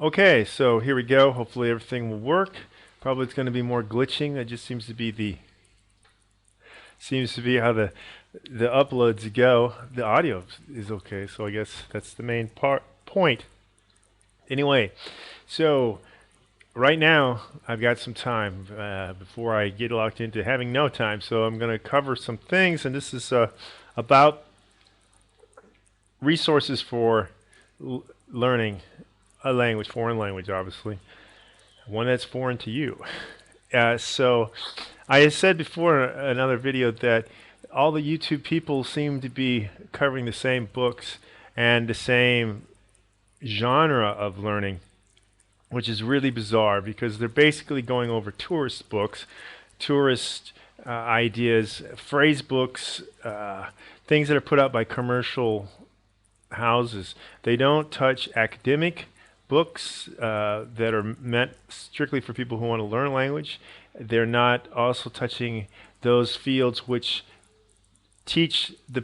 Okay, so here we go. Hopefully everything will work. Probably it's going to be more glitching. That just seems to be how the uploads go. The audio is okay, so I guess that's the main point. Anyway, so right now I've got some time before I get locked into having no time. So I'm going to cover some things, and this is about resources for learning a language, foreign language, obviously, one that's foreign to you. So I had said before in another video that all the YouTube people seem to be covering the same books and the same genre of learning, which is really bizarre because they're basically going over tourist books, tourist ideas, phrase books, things that are put out by commercial houses. They don't touch academic books that are meant strictly for people who want to learn language. They're not also touching those fields which teach the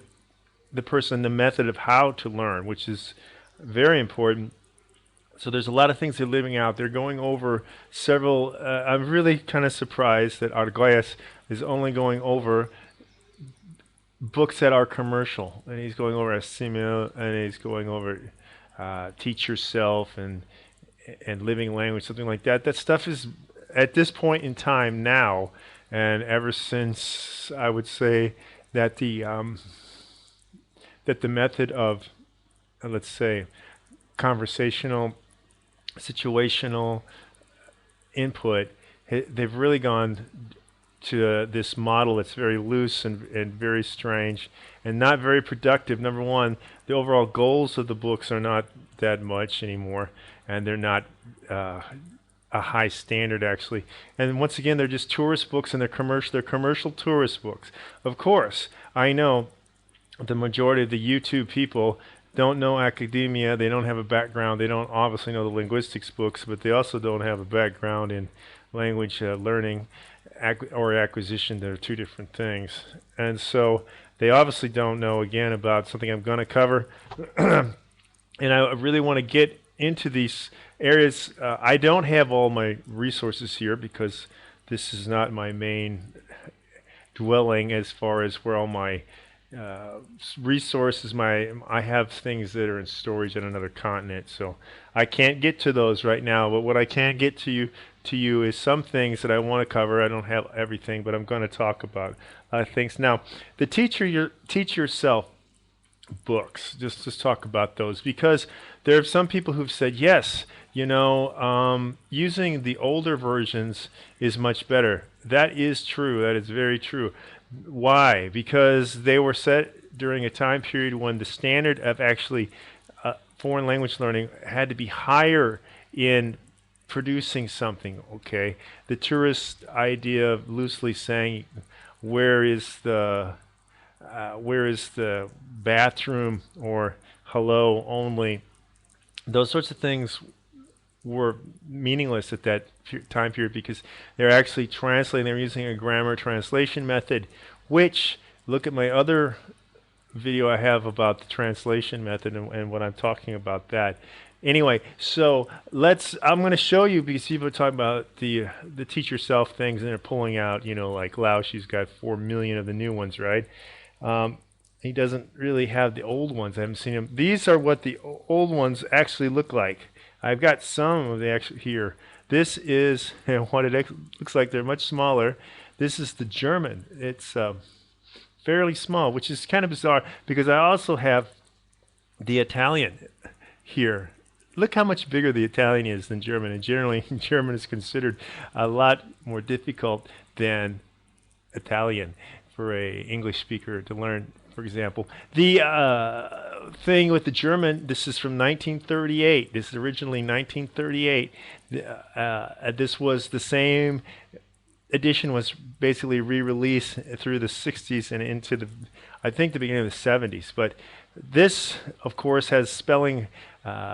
person the method of how to learn, which is very important. So there's a lot of things they're leaving out. They're going over several. I'm really kind of surprised that Argüelles is only going over books that are commercial, and he's going over Simio, and he's going over Teach Yourself and Living Language, something like that. That stuff is at this point in time now, and ever since I would say that the method of let's say conversational, situational input, they've really gone to this model that's very loose and very strange and not very productive. Number one, the overall goals of the books are not that much anymore, and they're not a high standard actually. And once again, they're just tourist books, and they're commercial tourist books. Of course, I know the majority of the YouTube people don't know academia. They don't have a background. They don't obviously know the linguistics books, but they also don't have a background in language learning or acquisition. They're two different things. And so they obviously don't know, again, about something I'm going to cover. And I really want to get into these areas. I don't have all my resources here because this is not my main dwelling as far as where all my resources, I have things that are in storage on another continent, so I can't get to those right now. But what I can get to you is some things that I want to cover. I don't have everything, but I'm going to talk about things. Now, the Teach Yourself books, just talk about those, because there are some people who've said, yes, using the older versions is much better. That is true. That is very true. Why? Because they were set during a time period when the standard of actually foreign language learning had to be higher in producing something. Okay, the tourist idea of loosely saying, where is the bathroom, or hello only, those sorts of things were meaningless at that time period because they're actually translating. They're using a grammar translation method, which, look at my other video I have about the translation method and what I'm talking about that. Anyway, so I'm going to show you, because people are talking about the Teach Yourself things, and they're pulling out, like Lao, she's got 4 million of the new ones, right? He doesn't really have the old ones. I haven't seen them. These are what the old ones actually look like. I've got some of the actual here. This is what it looks like. They're much smaller. This is the German. It's fairly small, which is kind of bizarre because I also have the Italian here. Look how much bigger the Italian is than German, and generally German is considered a lot more difficult than Italian for a English speaker to learn. For example, the thing with the German, this is from 1938. This is originally 1938. This was the same edition, was basically re-released through the 60s and into I think the beginning of the 70s. But this, of course, has spelling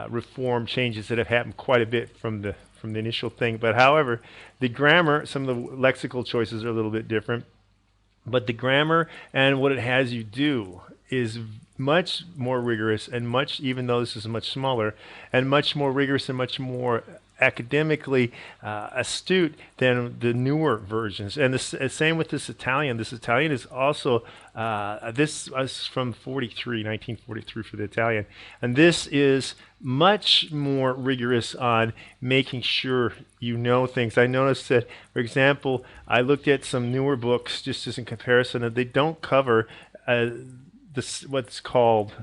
reform changes that have happened quite a bit from the initial thing. But however, the grammar, some of the lexical choices are a little bit different. But the grammar and what it has you do is much more rigorous and much, even though this is much smaller, and much more rigorous and much more academically astute than the newer versions. And the same with this Italian. This Italian is also, this was from 1943 for the Italian. And this is much more rigorous on making sure you know things. I noticed that, for example, I looked at some newer books just as in comparison, and they don't cover this, what's called,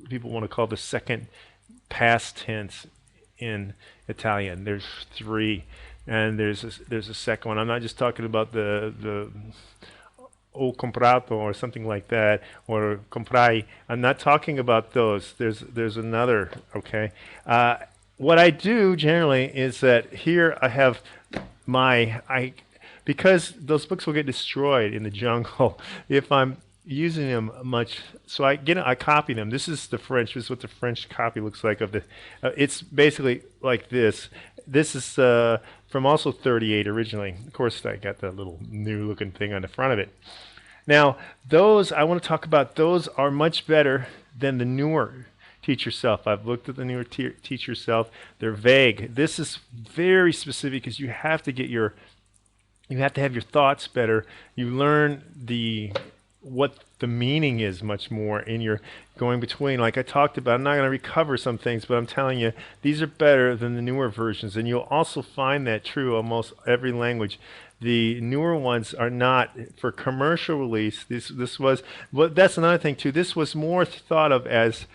people want to call the second past tense in Italian. There's three, and there's a second one. I'm not just talking about the o comprato or something like that, or comprai. I'm not talking about those. There's another. Okay. What I do generally is that here I have because those books will get destroyed in the jungle if I'm using them much, so I copy them. This is the French. This is what the French copy looks like of the. It's basically like this. This is from also 38 originally. Of course, I got the little new looking thing on the front of it. Now, those I want to talk about. Those are much better than the newer Teach Yourself. I've looked at the newer Teach Yourself. They're vague. This is very specific because you have to have your thoughts better. You learn what the meaning is much more in your going between. Like I talked about, I'm not going to recover some things, but I'm telling you, these are better than the newer versions. And you'll also find that true almost every language. The newer ones are not for commercial release. This was, well, that's another thing too. This was more thought of as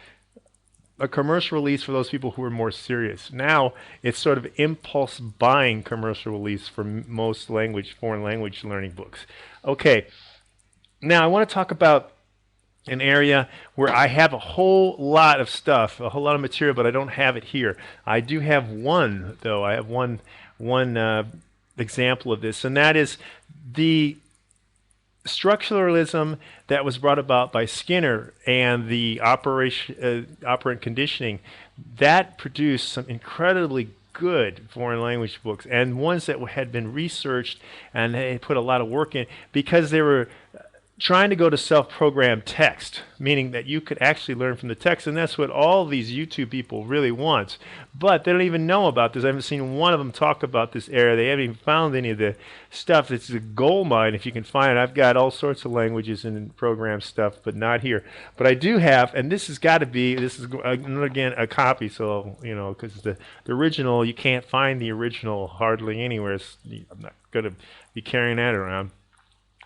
a commercial release for those people who are more serious. Now it's sort of impulse buying commercial release for most foreign language learning books. Okay. Now, I want to talk about an area where I have a whole lot of stuff, a whole lot of material, but I don't have it here. I do have one, though. I have one example of this, and that is the structuralism that was brought about by Skinner and the operant conditioning. That produced some incredibly good foreign language books, and ones that had been researched and they put a lot of work in because they were trying to go to self-programmed text, meaning that you could actually learn from the text, and that's what all these YouTube people really want. But they don't even know about this. I haven't seen one of them talk about this area. They haven't even found any of the stuff. It's a gold mine if you can find it. I've got all sorts of languages and program stuff, but not here. But I do have, and this has got to be, this is again a copy, so, you know, because the original, you can't find the original hardly anywhere. I'm not going to be carrying that around.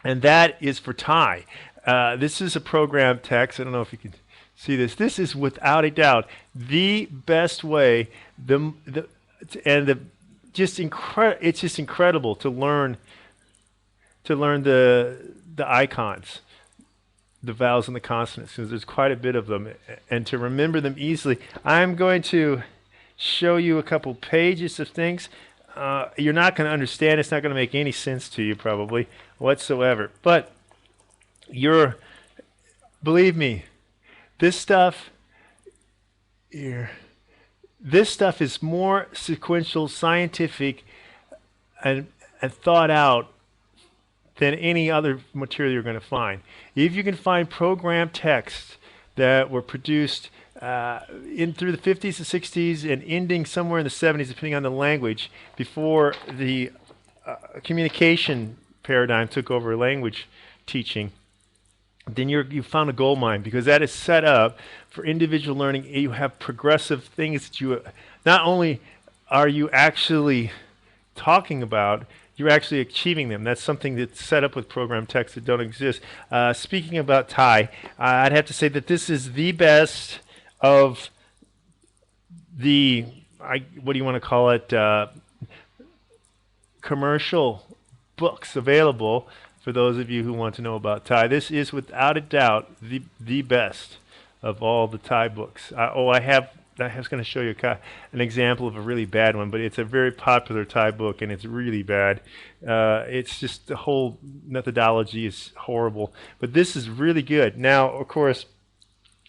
And that is for Thai. This is a program text. I don't know if you can see this. This is without a doubt the best way. It's just incredible to learn the icons, the vowels and the consonants, because there's quite a bit of them, and to remember them easily. I'm going to show you a couple pages of things. You're not going to understand. It's not going to make any sense to you probably whatsoever. But believe me, this stuff here, this stuff is more sequential, scientific, and thought out than any other material you're going to find. If you can find program texts that were produced through the 50s and 60s and ending somewhere in the 70s, depending on the language, before the communication paradigm took over language teaching, then you found a gold mine, because that is set up for individual learning. You have progressive things that you, not only are you actually talking about, you're actually achieving them. That's something that's set up with program texts that don't exist. Speaking about Thai, I'd have to say that this is the best of the, what do you want to call it, commercial books available for those of you who want to know about Thai. This is without a doubt the best of all the Thai books. I was going to show you an example of a really bad one, but it's a very popular Thai book, and it's really bad. It's just the whole methodology is horrible, but this is really good. Now, of course,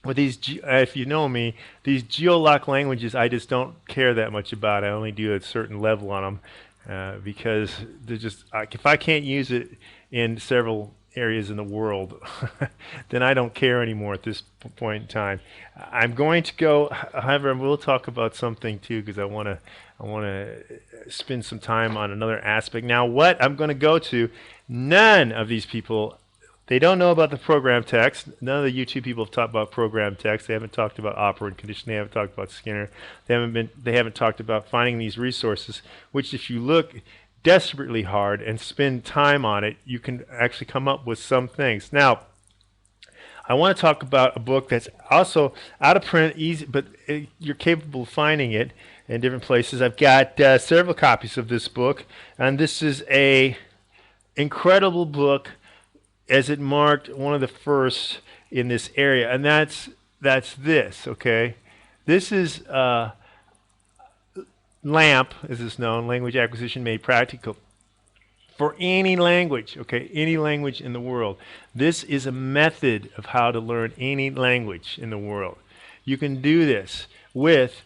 with these, if you know me, these geolock languages, I just don't care that much about. I only do a certain level on them because they're just, if I can't use it in several areas in the world, then I don't care anymore at this point in time. I'm going to go, however, we'll talk about something too because I want to spend some time on another aspect. Now, what I'm going to go to, none of these people, they don't know about the program text. None of the YouTube people have talked about program text. They haven't talked about operant condition. They haven't talked about Skinner. They haven't talked about finding these resources, which if you look desperately hard and spend time on it, you can actually come up with some things. Now, I want to talk about a book that's also out of print, easy, but you're capable of finding it in different places. I've got several copies of this book, and this is a incredible book, as it marked one of the first in this area, and that's this. Okay, this is LAMP, as it's known, Language Acquisition Made Practical, for any language. Okay, any language in the world. This is a method of how to learn any language in the world. You can do this with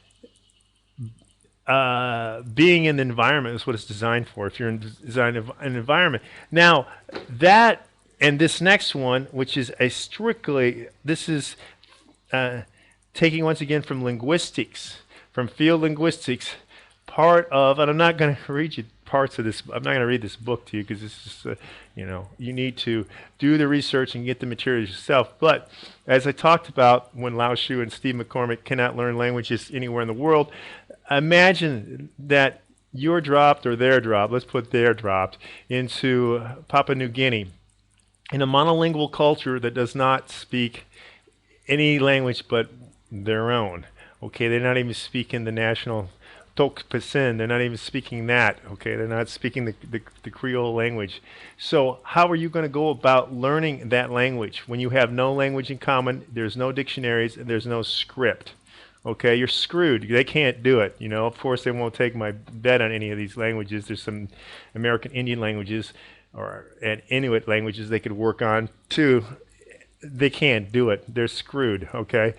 being in the environment. Is what it's designed for. If you're in design of an environment, now that. And this next one, which is a strictly, this is taking once again from linguistics, from field linguistics, part of, and I'm not going to read you parts of this, I'm not going to read this book to you because it's just, you need to do the research and get the materials yourself. But as I talked about when Lao Shu and Steve McCormick cannot learn languages anywhere in the world, imagine that you're dropped or they're dropped, let's put they're dropped, into Papua New Guinea, in a monolingual culture that does not speak any language but their own. Okay, they're not even speaking the national Tok Pisin. They're not even speaking that. Okay, they're not speaking the Creole language. So how are you going to go about learning that language when you have no language in common? There's no dictionaries and there's no script. Okay, you're screwed. They can't do it. Of course, they won't take my bet on any of these languages. There's some American Indian languages and Inuit languages they could work on too. They can't do it. They're screwed. Okay,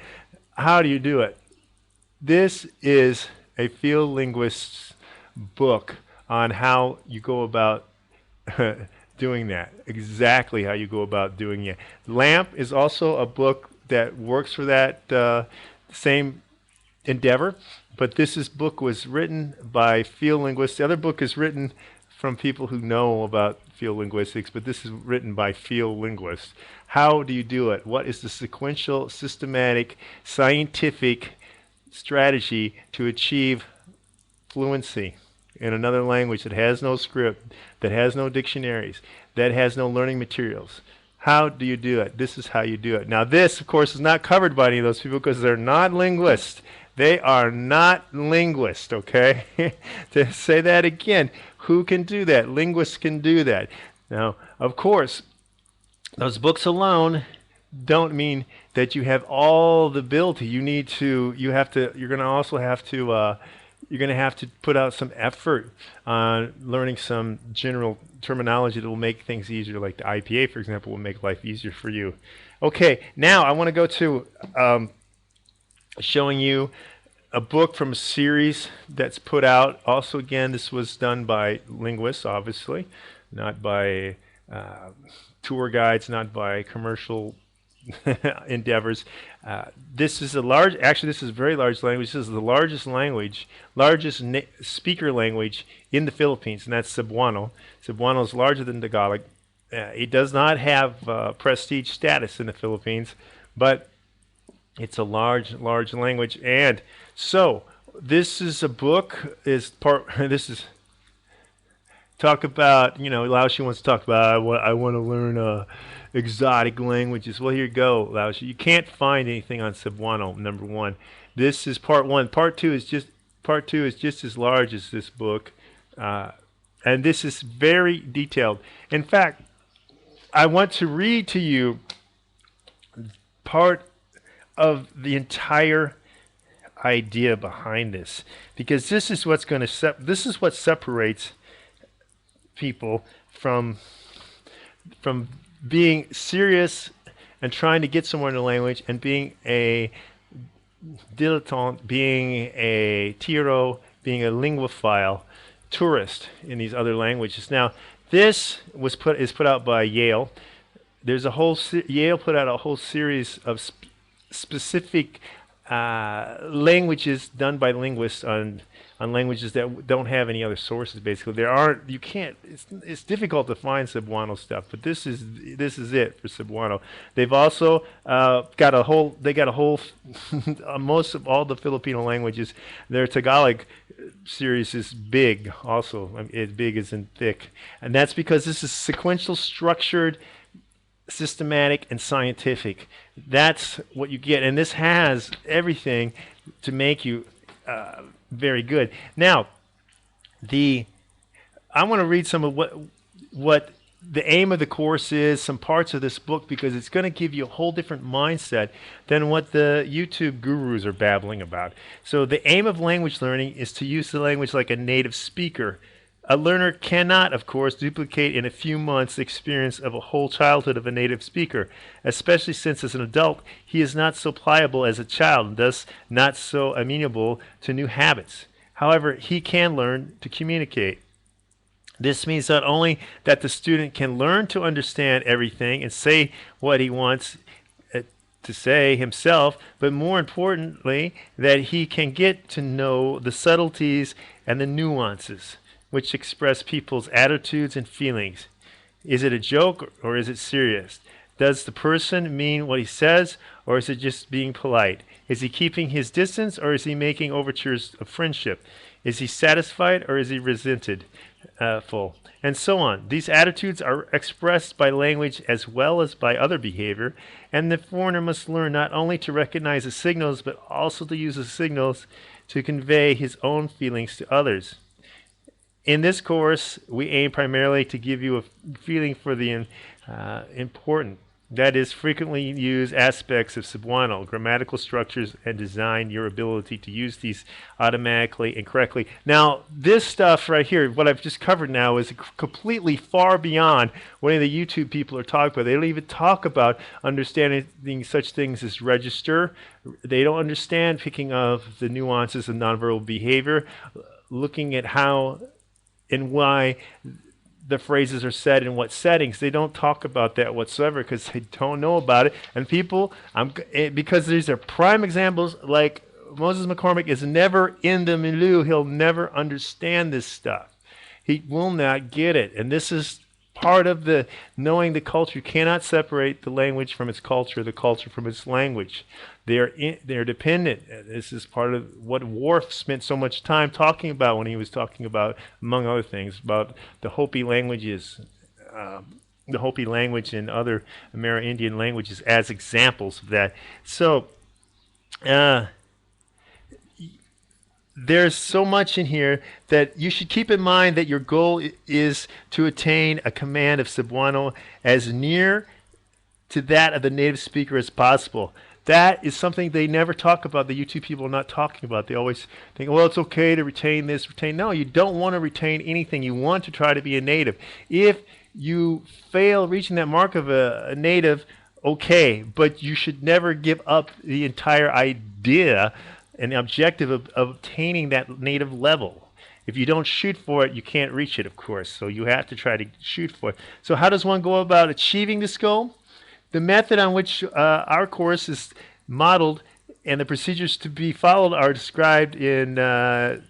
how do you do it? This is a field linguist's book on how you go about doing that. Exactly how you go about doing it. LAMP is also a book that works for that same endeavor, but this book was written by field linguists. The other book is written from people who know about field linguistics, but this is written by field linguists. How do you do it? What is the sequential, systematic, scientific strategy to achieve fluency in another language that has no script, that has no dictionaries, that has no learning materials? How do you do it? This is how you do it. Now this, of course, is not covered by any of those people because they're not linguists. They are not linguists, okay? To say that again, who can do that? Linguists can do that. Now, of course, those books alone don't mean that you have all the ability. You're going to also have to, you're going to have to put out some effort on learning some general terminology that will make things easier, like the IPA, for example, will make life easier for you. Okay, now I want to go to showing you a book from a series that's put out. Also, again, this was done by linguists, obviously, not by tour guides, not by commercial endeavors. This is this is a very large language. This is the largest speaker language in the Philippines, and that's Cebuano. Cebuano is larger than Tagalog. It does not have prestige status in the Philippines, but it's a large language. And so this is a book. This is talk about, Lao Shu wants to talk about, I want to learn exotic languages. Well, here you go, Lao Shu. You can't find anything on Cebuano, number one. This is part one. Part two is just as large as this book. And this is very detailed. In fact, I want to read to you part of the entire idea behind this, because this is what's going to this is what separates people from being serious and trying to get somewhere in the language and being a dilettante, being a tiro, being a linguophile tourist in these other languages. Now, this is put out by Yale. there's a whole Yale put out a whole series of specific languages done by linguists on languages that don't have any other sources. Basically, there aren't. You can't. It's difficult to find Cebuano stuff, but this is it for Cebuano. They've also got a whole. They got a whole. Most of all the Filipino languages, their Tagalog series is big. Also, I mean, it's big as in thick, and that's because this is sequential, structured, systematic, and scientific. That's what you get, and this has everything to make you very good. Now, I want to read some of what the aim of the course is, some parts of this book, because it's going to give you a whole different mindset than what the YouTube gurus are babbling about. So the aim of language learning is to use the language like a native speaker. A learner cannot, of course, duplicate in a few months the experience of a whole childhood of a native speaker, especially since as an adult he is not so pliable as a child and thus not so amenable to new habits. However, he can learn to communicate. This means not only that the student can learn to understand everything and say what he wants to say himself, but more importantly, that he can get to know the subtleties and the nuances which express people's attitudes and feelings. Is it a joke or is it serious? Does the person mean what he says, or is it just being polite? Is he keeping his distance, or is he making overtures of friendship? Is he satisfied, or is he resentful? And so on. These attitudes are expressed by language as well as by other behavior, and the foreigner must learn not only to recognize the signals, but also to use the signals to convey his own feelings to others. In this course, we aim primarily to give you a feeling for the important, that is, frequently used aspects of Cebuano, grammatical structures, and design your ability to use these automatically and correctly. Now, this stuff right here, what I've just covered now, is completely far beyond what any of the YouTube people are talking about. They don't even talk about understanding such things as register. They don't understand picking up the nuances of nonverbal behavior, looking at how and why the phrases are said in what settings. They don't talk about that whatsoever because they don't know about it. And people, because these are prime examples, like Moses McCormick is never in the milieu. He'll never understand this stuff. He will not get it. And this is part of the knowing the culture. You cannot separate the language from its culture, the culture from its language. They're dependent. This is part of what Worf spent so much time talking about when he was talking about, among other things, about the Hopi languages, the Hopi language and other Amerindian languages as examples of that. So there's so much in here that you should keep in mind that your goal is to attain a command of Cebuano as near to that of the native speaker as possible. That is something they never talk about. The YouTube people are not talking about. They always think, well, it's okay to retain this, retain. No, you don't want to retain anything. You want to try to be a native. If you fail reaching that mark of a native, okay, but you should never give up the entire idea and the objective of obtaining that native level. If you don't shoot for it, you can't reach it, of course. So you have to try to shoot for it. So how does one go about achieving this goal? The method on which our course is modeled and the procedures to be followed are described in a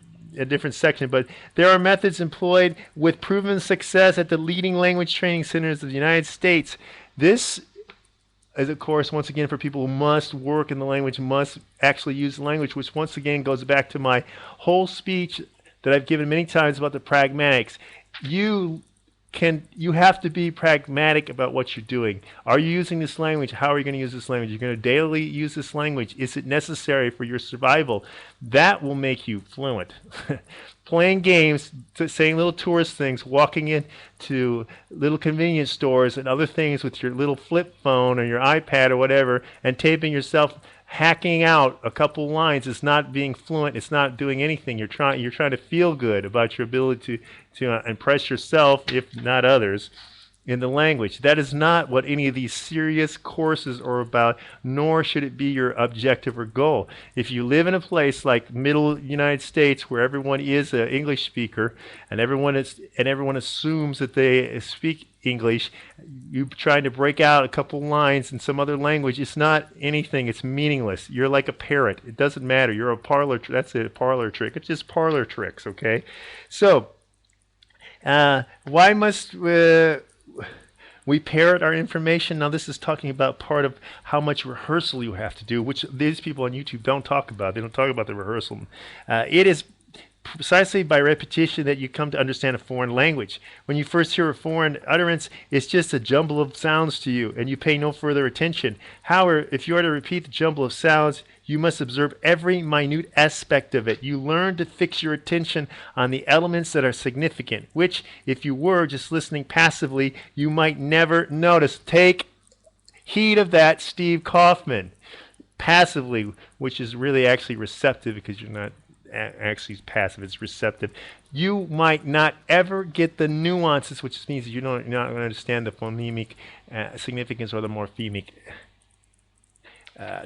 different section, but there are methods employed with proven success at the leading language training centers of the United States. This is, of course, once again, for people who must work in the language, must actually use the language, which once again goes back to my whole speech that I've given many times about the pragmatics. You have to be pragmatic about what you're doing. Are you using this language? How are you going to use this language? You're going to daily use this language. Is it necessary for your survival? That will make you fluent. Playing games, saying little tourist things, walking into little convenience stores and other things with your little flip phone or your iPad or whatever, and taping yourself hacking out a couple lines is not being fluent. It's not doing anything. You're trying to feel good about your ability to impress yourself, if not others. in the language. That is not what any of these serious courses are about, nor should it be your objective or goal. If you live in a place like middle United States where everyone is an English speaker and everyone assumes that they speak English, you trying to break out a couple lines in some other language, it's not anything. It's meaningless. You're like a parrot. It doesn't matter. You're a parlor. That's a parlor trick. It's just parlor tricks, okay? So, why must we parrot our information? Now, this is talking about part of how much rehearsal you have to do, which these people on YouTube don't talk about. They don't talk about the rehearsal. It is precisely by repetition that you come to understand a foreign language. When you first hear a foreign utterance, it's just a jumble of sounds to you, and you pay no further attention. However, if you are to repeat the jumble of sounds, you must observe every minute aspect of it. You learn to fix your attention on the elements that are significant, which, if you were just listening passively, you might never notice. Take heed of that, Steve Kaufman. Passively, which is really actually receptive, because you're not actually passive, it's receptive. You might not ever get the nuances, which means you're not going to understand the phonemic significance or the morphemic,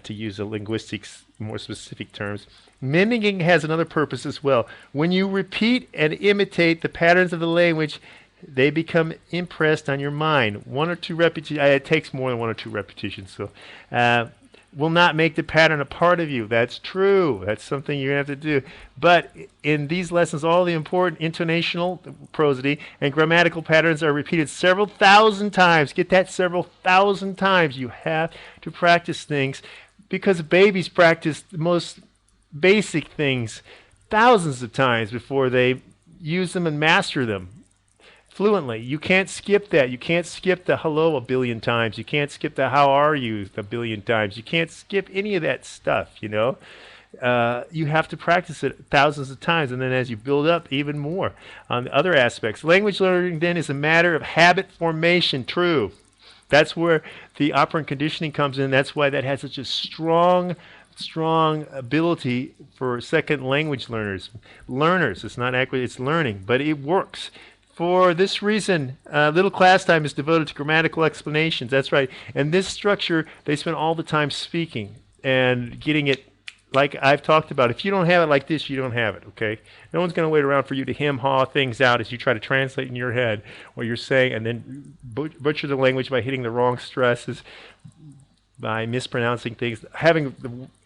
to use the linguistics more specific terms. Mimicking has another purpose as well. When you repeat and imitate the patterns of the language, they become impressed on your mind. One or two repetitions, it takes more than one or two repetitions, so will not make the pattern a part of you. That's true. That's something you have to do. But in these lessons, all the important intonational, prosody, and grammatical patterns are repeated several thousand times. Get that? Several thousand times. You have to practice things, because babies practice the most basic things thousands of times before they use them and master them fluently. You can't skip that. You can't skip the hello a billion times. You can't skip the how are you a billion times. You can't skip any of that stuff, you know. You have to practice it thousands of times, and then as you build up, even more on the other aspects. Language learning then is a matter of habit formation. True. That's where the operant conditioning comes in. That's why that has such a strong ability for second language learners. It's not actually, it's learning, but it works. For this reason, little class time is devoted to grammatical explanations. That's right. And this structure, they spend all the time speaking and getting it like I've talked about. If you don't have it like this, you don't have it, okay? No one's going to wait around for you to hem-haw things out as you try to translate in your head what you're saying, and then butcher the language by hitting the wrong stresses, by mispronouncing things, having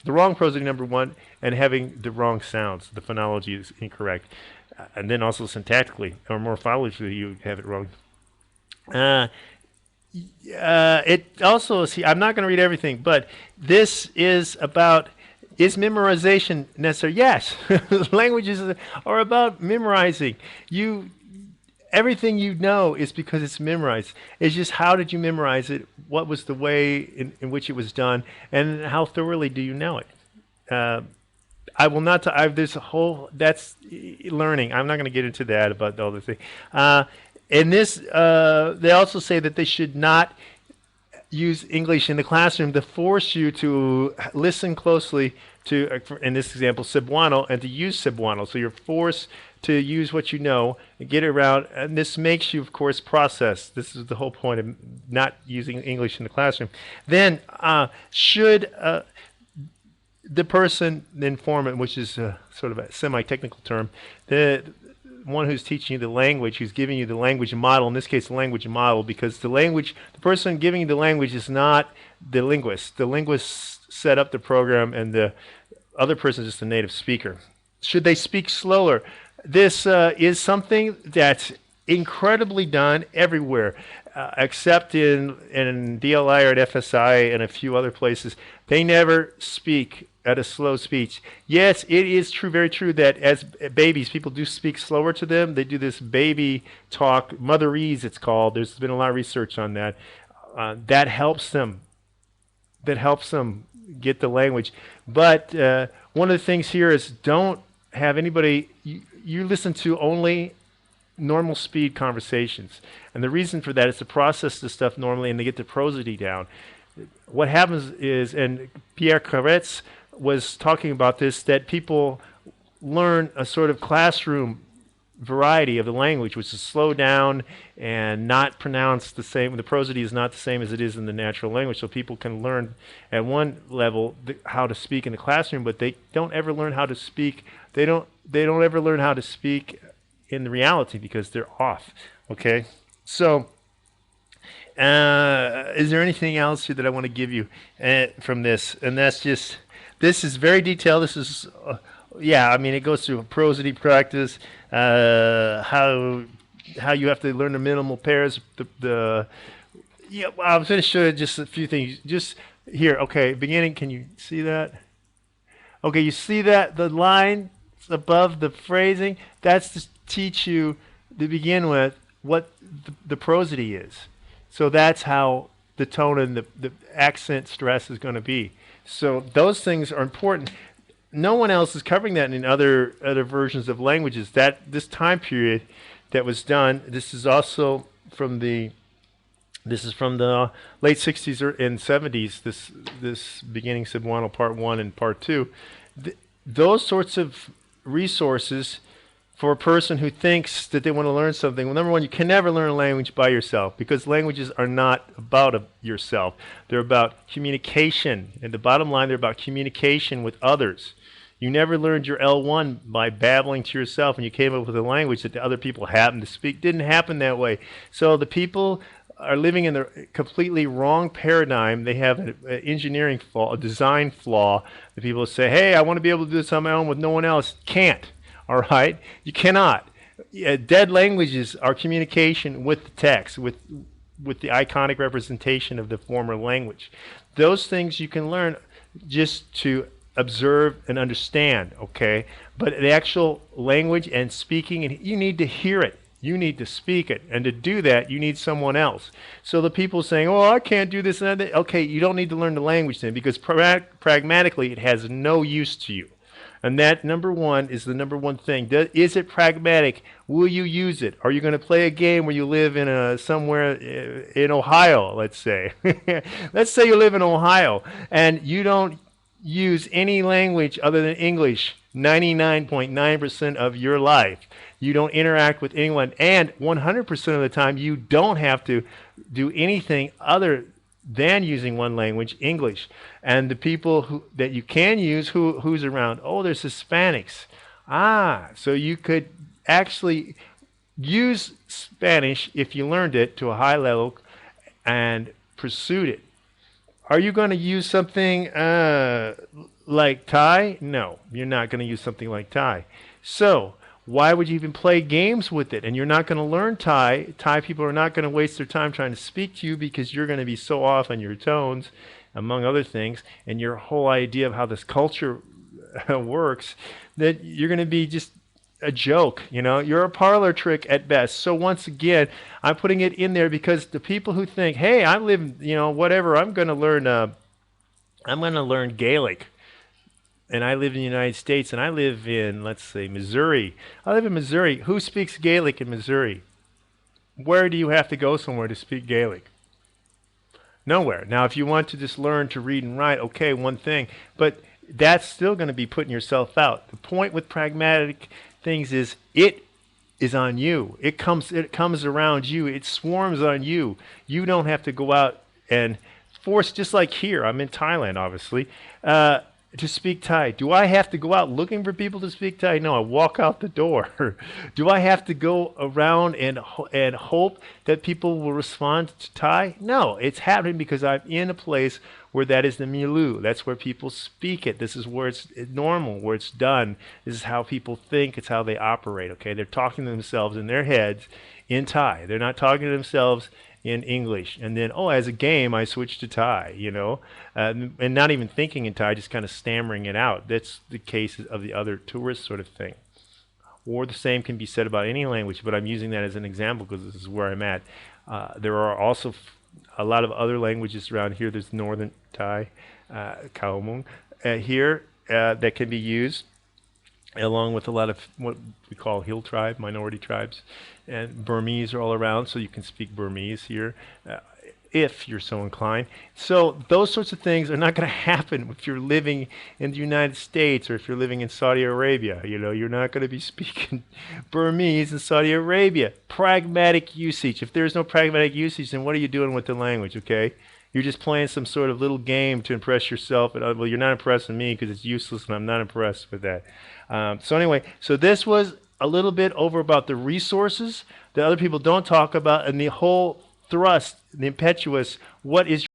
the wrong prosody, number one, and having the wrong sounds. The phonology is incorrect. And then also syntactically or morphologically, you have it wrong. It also, see, I'm not going to read everything, but this is about, is memorization necessary? Yes. Languages are about memorizing. Everything you know is because it's memorized. It's just, how did you memorize it? What was the way in which it was done? And how thoroughly do you know it? I will not. There's a whole. That's learning. I'm not going to get into that about all the thing. In this, they also say that they should not use English in the classroom to force you to listen closely to, in this example, Cebuano, and to use Cebuano. So you're forced to use what you know and get it around. And this makes you, of course, process. This is the whole point of not using English in the classroom. Then, should the person, the informant, which is sort of a semi-technical term, the one who's teaching you the language, who's giving you the language model, in this case the language model, because the person giving you the language is not the linguist. The linguist set up the program, and the other person is just a native speaker. Should they speak slower? This is something that's incredibly done everywhere, except in DLI or at FSI and a few other places. They never speak at a slow speech. Yes, it is true, very true, that as babies, people do speak slower to them. They do this baby talk, motherese it's called. There's been a lot of research on that. That helps them. That helps them get the language. But one of the things here is, don't have anybody, you listen to only normal speed conversations. And the reason for that is to process the stuff normally and to get the prosody down. What happens is, and Pierre Caretz was talking about this, that people learn a sort of classroom variety of the language, which is slowed down and not pronounced the same. The prosody is not the same as it is in the natural language, so people can learn at one level how to speak in the classroom, but they don't ever learn how to speak. They don't ever learn how to speak in the reality because they're off. Okay, so. Is there anything else here that I want to give you from this? And that's just, this is very detailed. This is, yeah, I mean, it goes through prosody practice, how you have to learn the minimal pairs. Yeah, well, I was going to show you just a few things. Just here, okay, beginning. Can you see that? Okay, you see that the line above the phrasing? That's to teach you to begin with what the prosody is. So that's how the tone and the accent stress is going to be. So those things are important. No one else is covering that in other versions of languages. That this time period that was done. This is also from the late 60s and 70s. This beginning Cebuano Part 1 and Part 2. Those sorts of resources for a person who thinks that they want to learn something. Well, number one, you can never learn a language by yourself because languages are not about yourself. They're about communication. And the bottom line, they're about communication with others. You never learned your L1 by babbling to yourself and you came up with a language that the other people happened to speak. Didn't happen that way. So the people are living in the completely wrong paradigm. They have an engineering flaw, a design flaw. The people say, hey, I want to be able to do this on my own with no one else. Can't. All right, you cannot. Dead languages are communication with the text, with the iconic representation of the former language. Those things you can learn just to observe and understand. Okay, but the actual language and speaking, and you need to hear it. You need to speak it, and to do that, you need someone else. So the people saying, "Oh, I can't do this," and that, okay, you don't need to learn the language then, because pragmatically, it has no use to you. And that, number one, is the number one thing. Is it pragmatic? Will you use it? Are you going to play a game where you live in somewhere in Ohio, let's say? Let's say you live in Ohio and you don't use any language other than English 99.9% of your life. You don't interact with anyone, and 100% of the time you don't have to do anything other than using one language, English. And the people that you can use, who's around? Oh, there's Hispanics. So you could actually use Spanish if you learned it to a high level and pursued it. Are you going to use something like Thai? No, you're not going to use something like Thai. So why would you even play games with it? And you're not going to learn Thai. Thai people are not going to waste their time trying to speak to you because you're going to be so off on your tones, among other things, and your whole idea of how this culture works, that you're going to be just a joke. You're a parlor trick at best. So once again, I'm putting it in there because the people who think, hey, I'm living, whatever, I'm going to learn Gaelic. And I live in the United States, and I live in, let's say, Missouri. I live in Missouri. Who speaks Gaelic in Missouri? Where do you have to go somewhere to speak Gaelic? Nowhere. Now, if you want to just learn to read and write, okay, one thing. But that's still going to be putting yourself out. The point with pragmatic things is it is on you. It comes around you. It swarms on you. You don't have to go out and force, just like here. I'm in Thailand, obviously. To speak Thai. Do I have to go out looking for people to speak Thai? No, I walk out the door. Do I have to go around and hope that people will respond to Thai? No, it's happening because I'm in a place where that is the milieu. That's where people speak it. This is where it's normal, where it's done. This is how people think. It's how they operate, okay? They're talking to themselves in their heads in Thai. They're not talking to themselves in English. And then, as a game, I switched to Thai, and not even thinking in Thai, just kind of stammering it out. That's the case of the other tourist sort of thing. Or the same can be said about any language, but I'm using that as an example because this is where I'm at. There are also a lot of other languages around here. There's Northern Thai, Kaomung, here that can be used, along with a lot of what we call hill tribe, minority tribes. And Burmese are all around, so you can speak Burmese here. if you're so inclined. So those sorts of things are not going to happen if you're living in the United States or if you're living in Saudi Arabia. You know, you're not going to be speaking Burmese in Saudi Arabia. Pragmatic usage. If there's no pragmatic usage, then what are you doing with the language, okay? You're just playing some sort of little game to impress yourself. And, well, you're not impressing me because it's useless and I'm not impressed with that. So anyway, so this was a little bit over about the resources that other people don't talk about and the whole thrust, the impetuous, what is